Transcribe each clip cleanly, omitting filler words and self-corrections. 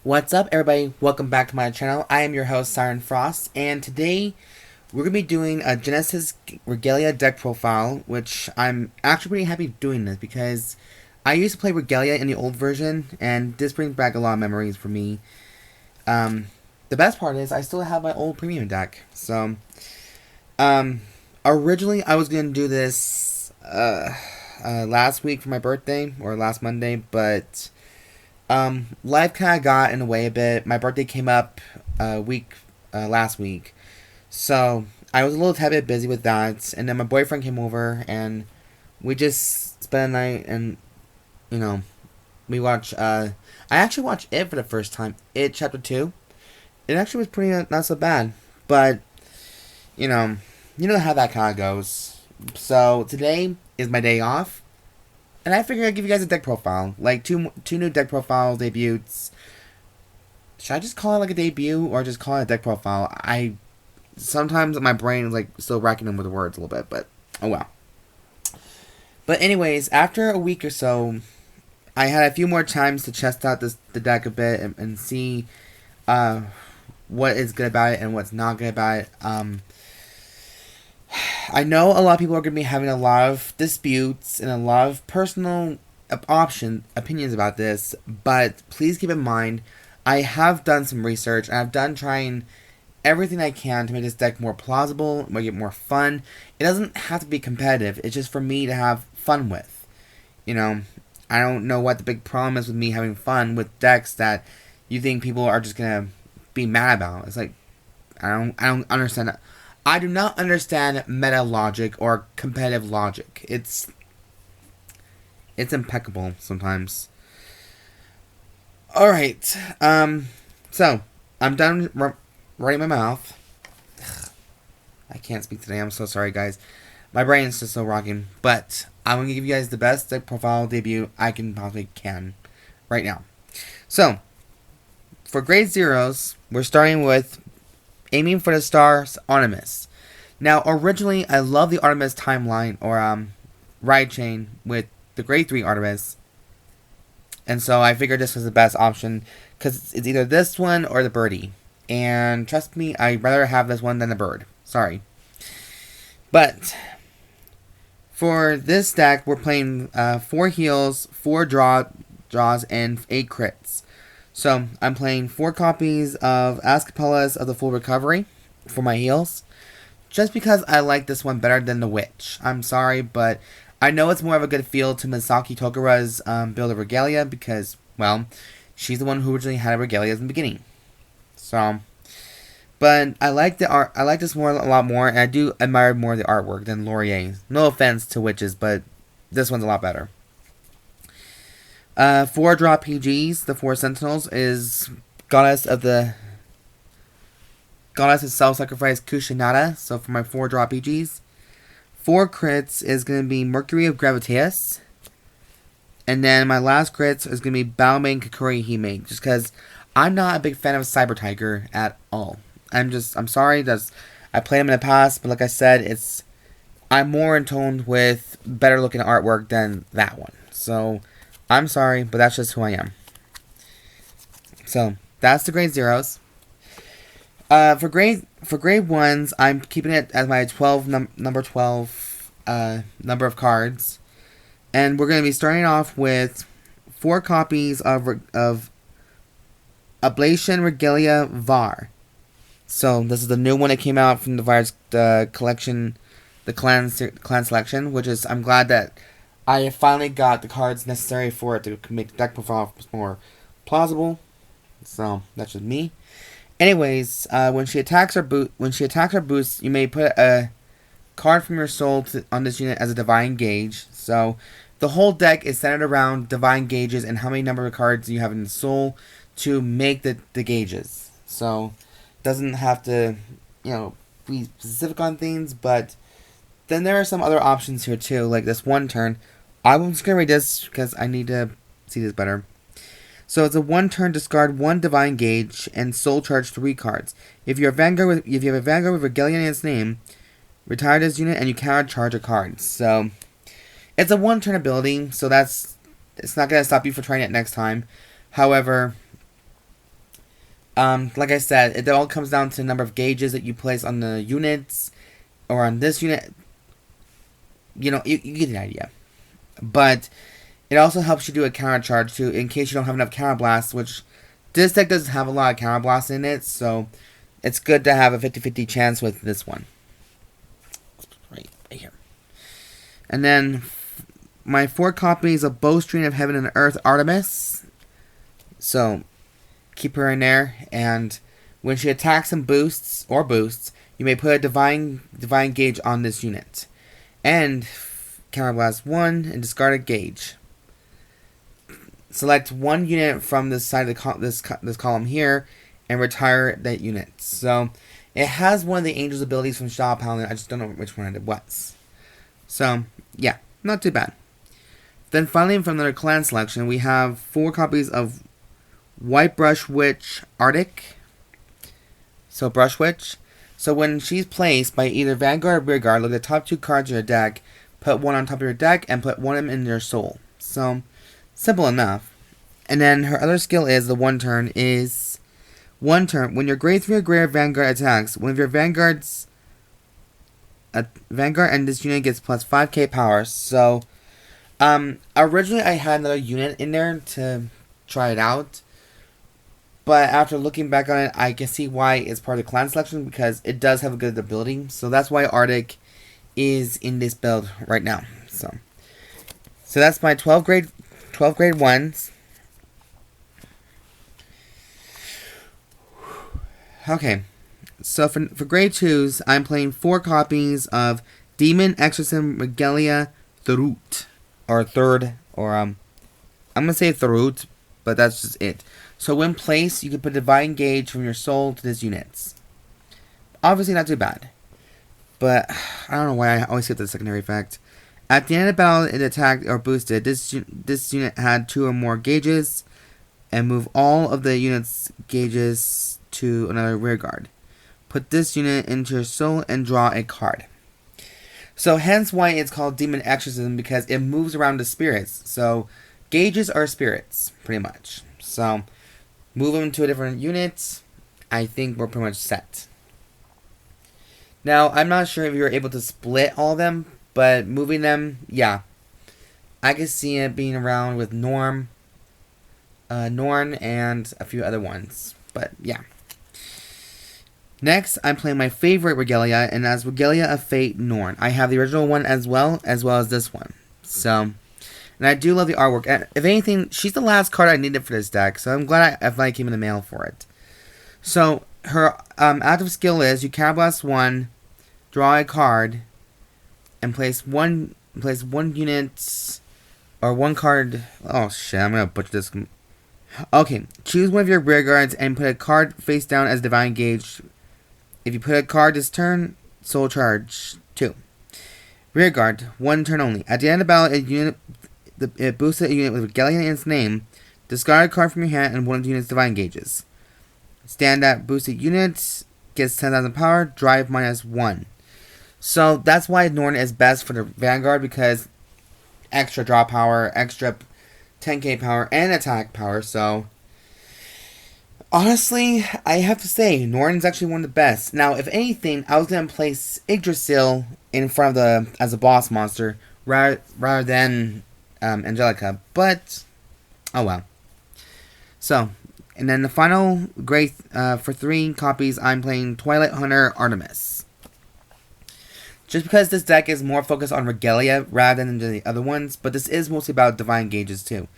What's up, everybody? Welcome back to my channel. I am your host, Siren Frost, and today we're going to be doing a Genesis Regalia deck profile, which I'm actually pretty happy doing this because I used to play Regalia in the old version, and this brings back a lot of memories for me. The best part is I still have my old premium deck. So, originally I was going to do this last week for my birthday, or last Monday, but life kind of got in the way a bit. My birthday came up last week, so I was a little tad bit busy with that, and then my boyfriend came over, and we just spent a night, and, we watched, I actually watched It for the first time, It Chapter 2. It actually was pretty, not so bad, but, you know how that kind of goes. So, today is my day off, and I figured I'd give you guys a deck profile. Like, two new deck profile debuts. Should I just call it like a debut, or just call it a deck profile? Sometimes my brain is like still racking them with the words a little bit, but oh well. But anyways, after a week or so, I had a few more times to test out the deck a bit and see what is good about it and what's not good about it. I know a lot of people are going to be having a lot of disputes and a lot of personal opinions about this, but please keep in mind, I have done some research, and I've done trying everything I can to make this deck more plausible, make it more fun. It doesn't have to be competitive, it's just for me to have fun with. I don't know what the big problem is with me having fun with decks that you think people are just going to be mad about. It's like, I don't understand that. I do not understand meta logic or competitive logic. It's impeccable sometimes. Alright, so, I'm done running my mouth. Ugh, I can't speak today, I'm so sorry guys. My brain is just so rocking, but I'm going to give you guys the best deck profile debut I can possibly can right now. So, for grade zeros, we're starting with aiming for the stars, Artemis. Now, originally, I love the Artemis timeline, or ride chain, with the grade 3 Artemis. And so I figured this was the best option, because it's either this one or the birdie. And trust me, I'd rather have this one than the bird. Sorry. But, for this deck, we're playing 4 heals, 4 draws, and 8 crits. So, I'm playing 4 copies of Aesculapius of the Full Recovery for my heals. Just because I like this one better than the Witch. I'm sorry, but I know it's more of a good feel to Misaki Tokura's build of Regalia because, well, she's the one who originally had Regalias in the beginning. So, but I like the art. I like this one a lot more, and I do admire more the artwork than Laurier's. No offense to Witches, but this one's a lot better. 4 draw PGs, the 4 Sentinels, is Goddess of Self-Sacrifice Kushinada, so for my 4 draw PGs. 4 crits is going to be Mercury of Gravitas. And then my last crits is going to be Bowstring Kukurihime, just because I'm not a big fan of Cyber Tiger at all. I'm sorry, I played him in the past, but like I said, I'm more in tone with better looking artwork than that one. So, I'm sorry, but that's just who I am. So, that's the grade zeros. For grade 1s, I'm keeping it as my number 12 number of cards. And we're going to be starting off with 4 copies of Obiation Regalia Var. So, this is the new one that came out from the collection, the clan selection, which is, I'm glad that I finally got the cards necessary for it to make the deck profile more plausible. So, that's just me. Anyways, when she attacks her boost, you may put a card from your soul on this unit as a divine gauge. So, the whole deck is centered around divine gauges and how many number of cards you have in the soul to make the gauges. So, doesn't have to, be specific on things, but then there are some other options here too, like this one turn. I'm just gonna read this because I need to see this better. So it's a 1 turn, discard 1 divine gauge and soul charge 3 cards. If you have a Vanguard with Regalia in its name, retire this unit and you cannot charge a card. So it's a 1 turn ability, so it's not gonna stop you from trying it next time. However, Like I said, it all comes down to the number of gauges that you place on the units, or on this unit. You know, you get the idea. But it also helps you do a counter charge too, in case you don't have enough counter blasts, which this deck doesn't have a lot of counter blasts in it, so it's good to have a 50-50 chance with this one. Right here. And then my 4 copies of Bowstring of Heaven and Earth Artemis. So keep her in there, and when she attacks and boosts, you may put a divine gauge on this unit. And counterblast 1 and discard a gauge. Select 1 unit from this side of this column here and retire that unit. So it has one of the Angel's abilities from Shadow Paladin. I just don't know which one it was. So yeah, not too bad. Then finally, from their clan selection, we have 4 copies of White Brush Witch Artic. So Brush Witch. So when she's placed by either Vanguard or Rearguard, look at the top 2 cards of your deck, put 1 on top of your deck, and put 1 in your soul. So simple enough. And then her other skill is, the one turn, when your grade 3 or greater Vanguard attacks, one of your Vanguards, Vanguard and this unit gets plus 5k power. So originally I had another unit in there to try it out, but after looking back on it, I can see why it's part of the clan selection, because it does have a good ability. So that's why Artic is in this build right now. So that's my 12 grade 1s. Okay, so for grade 2s, I'm playing 4 copies of Demon Exorcism Regalia Thrud, I'm gonna say Thrud, but that's just it. So when placed, you can put Divine Gauge from your soul to these units. Obviously not too bad, but I don't know why I always skip the secondary effect. At the end of the battle, it attacked or boosted. This unit had 2 or more gauges, and move all of the unit's gauges to another rearguard. Put this unit into your soul and draw a card. So hence why it's called Demon Exorcism, because it moves around the spirits. So gauges are spirits, pretty much. So move them to a different unit. I think we're pretty much set. Now, I'm not sure if you're able to split all of them, but moving them, yeah. I could see it being around with Norn and a few other ones. But yeah. Next, I'm playing my favorite Regalia, and that's Regalia of Fate Norn. I have the original one as well as this one. So, and I do love the artwork. And if anything, she's the last card I needed for this deck, so I'm glad I finally came in the mail for it. So, her active skill is, you counterblast 1, draw a card, and place one unit, or 1 card. Oh shit, I'm gonna butcher this. Okay, choose one of your rear guards and put a card face down as Divine Gauge. If you put a card this turn, Soul Charge 2. Rear guard, 1 turn only. At the end of the battle, it boosts a unit with Regalia in its name. Discard a card from your hand and 1 of the unit's Divine Gauges. Stand at boosted units, gets 10,000 power, drive -1. So that's why Norn is best for the Vanguard, because extra draw power, extra 10k power, and attack power. So honestly, I have to say, Norn's actually one of the best. Now, if anything, I was going to place Yggdrasil in front of as a boss monster rather than Angelica, but oh well. So, and then the final grade for 3 copies, I'm playing Twilight Hunter Artemis. Just because this deck is more focused on Regalia rather than the other ones, but this is mostly about Divine Gauges too.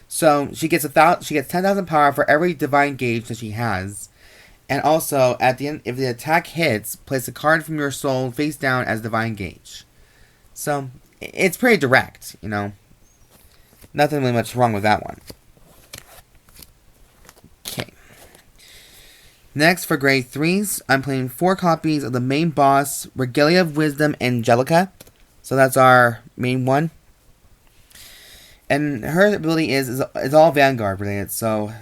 So she gets 10,000 power for every Divine Gauge that she has, and also at the end, if the attack hits, place a card from your soul face down as Divine Gauge. So it's pretty direct, you know. Nothing really much wrong with that one. Okay. Next, for grade 3s, I'm playing 4 copies of the main boss, Regalia of Wisdom Angelica. So that's our main one. And her ability is all Vanguard related, so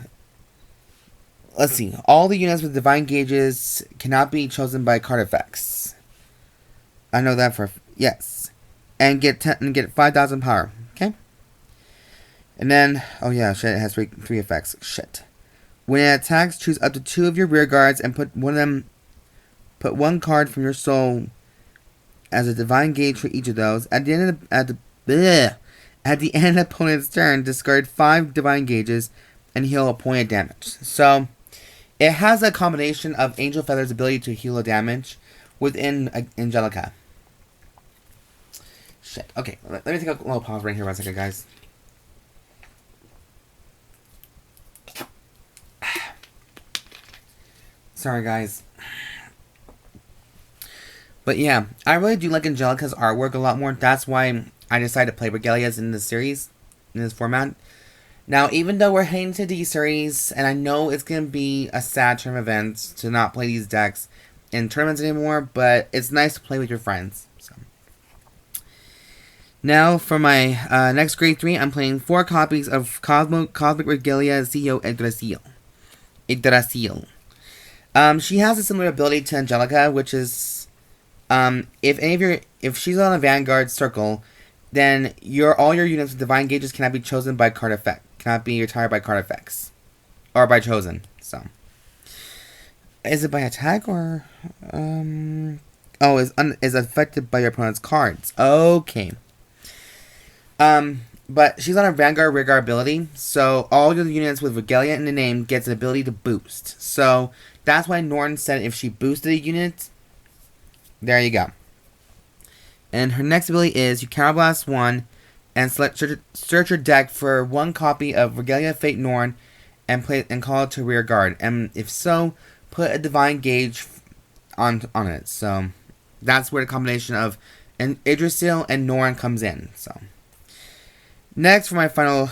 let's see. All the units with Divine Gauges cannot be chosen by card effects. I know that for yes. And get 5,000 power. Okay? And then, oh yeah, shit, it has three effects. Shit. When it attacks, choose up to 2 of your rear guards and put one card from your soul as a divine gauge for each of those. At the end of the end of the opponent's turn, discard 5 divine gauges and heal a point of damage. So it has a combination of Angel Feather's ability to heal a damage within Angelica. Shit. Okay, let me take a little pause right here for a second, guys. Sorry, guys. But yeah, I really do like Angelica's artwork a lot more. That's why I decided to play Regalias in this series, in this format. Now, even though we're heading to these series, and I know it's going to be a sad turn of events to not play these decks in tournaments anymore, but it's nice to play with your friends. So. Now, for my next grade 3, I'm playing 4 copies of Cosmic Regalia CEO Yggdrasil. She has a similar ability to Angelica, which is, if she's on a Vanguard circle, then all your units with divine gauges cannot be chosen by card effect, cannot be retired by card effects, or by chosen. So, is it by attack or is affected by your opponent's cards? Okay. But she's on a Vanguard Regar ability, so all your units with Regalia in the name gets an ability to boost. So that's why Norn said if she boosted a unit, there you go. And her next ability is you Counterblast 1 and search your deck for 1 copy of Regalia Fate Norn and call it to rear guard. And if so, put a divine gauge on it. So that's where the combination of Yggdrasil and Norn comes in. So next, for my final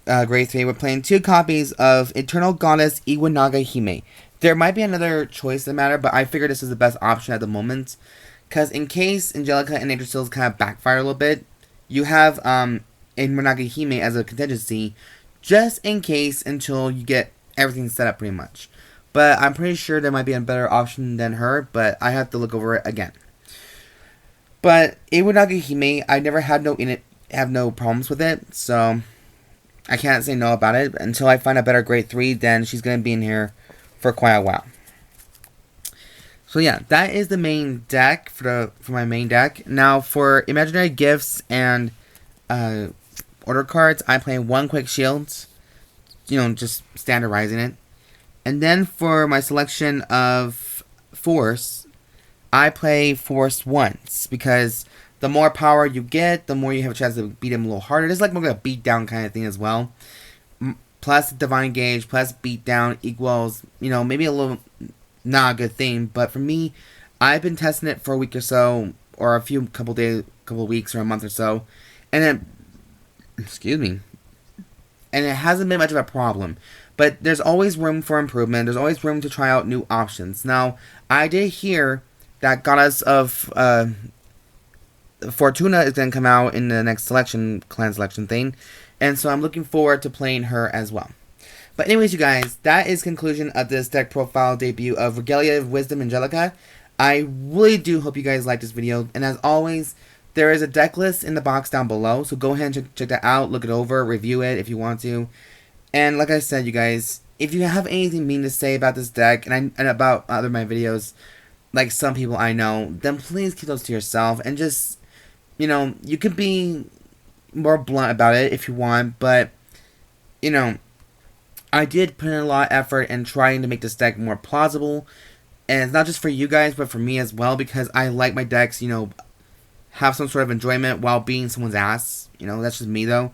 grade 3, we're playing 2 copies of Eternal Goddess Iwanagahime. There might be another choice in the matter, but I figured this is the best option at the moment. Because in case Angelica and Yggdrasil kind of backfire a little bit, you have Iwanagahime as a contingency, just in case until you get everything set up pretty much. But I'm pretty sure there might be a better option than her, but I have to look over it again. But Iwanagahime, I never had no problems with it, so I can't say no about it. Until I find a better grade 3, then she's going to be in here for quite a while. So yeah, that is the main deck for my main deck. Now for imaginary gifts and order cards, I play 1 quick shield, just standardizing it. And then for my selection of force, I play force once, because the more power you get, the more you have a chance to beat him a little harder. It's like more like a beat down kind of thing as well. Plus divine gauge, plus beat down equals, maybe a little not a good thing. But for me, I've been testing it for a week or so, or couple of weeks or a month or so, and then, and it hasn't been much of a problem. But there's always room for improvement. There's always room to try out new options. Now, I did hear that Goddess of Fortuna is going to come out in the next clan selection thing. And so I'm looking forward to playing her as well. But anyways, you guys, that is conclusion of this deck profile debut of Regalia of Wisdom Angelica. I really do hope you guys like this video. And as always, there is a deck list in the box down below. So go ahead and check that out, look it over, review it if you want to. And like I said, you guys, if you have anything mean to say about this deck and about other my videos, like some people I know, then please keep those to yourself. And just, you could be more blunt about it if you want, but, I did put in a lot of effort in trying to make this deck more plausible, and it's not just for you guys, but for me as well, because I like my decks, have some sort of enjoyment while being someone's ass, that's just me though.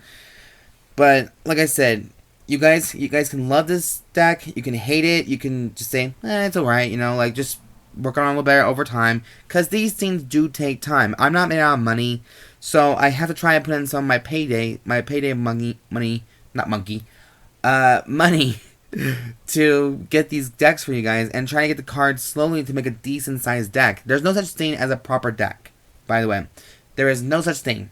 But, like I said, you guys can love this deck, you can hate it, you can just say, it's alright, just work on it a little better over time, because these things do take time. I'm not made out of money, so I have to try and put in some of my payday money to get these decks for you guys, and try to get the cards slowly to make a decent sized deck. There's no such thing as a proper deck, by the way. There is no such thing.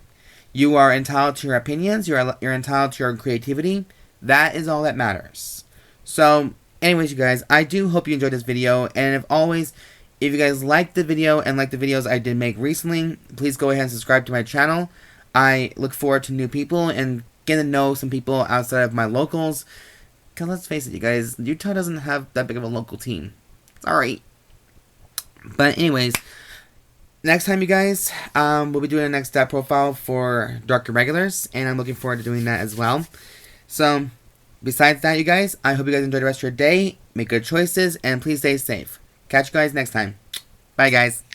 You are entitled to your opinions, you're entitled to your creativity. That is all that matters. So, anyways, you guys, I do hope you enjoyed this video, and if you guys liked the video and like the videos I did make recently, please go ahead and subscribe to my channel. I look forward to new people and getting to know some people outside of my locals, Because let's face it, you guys, Utah doesn't have that big of a local team. Sorry. But anyways, next time, you guys, we'll be doing the next stat profile for Dark Irregulars, and I'm looking forward to doing that as well. So, besides that, you guys, I hope you guys enjoy the rest of your day, make good choices, and please stay safe. Catch you guys next time. Bye, guys.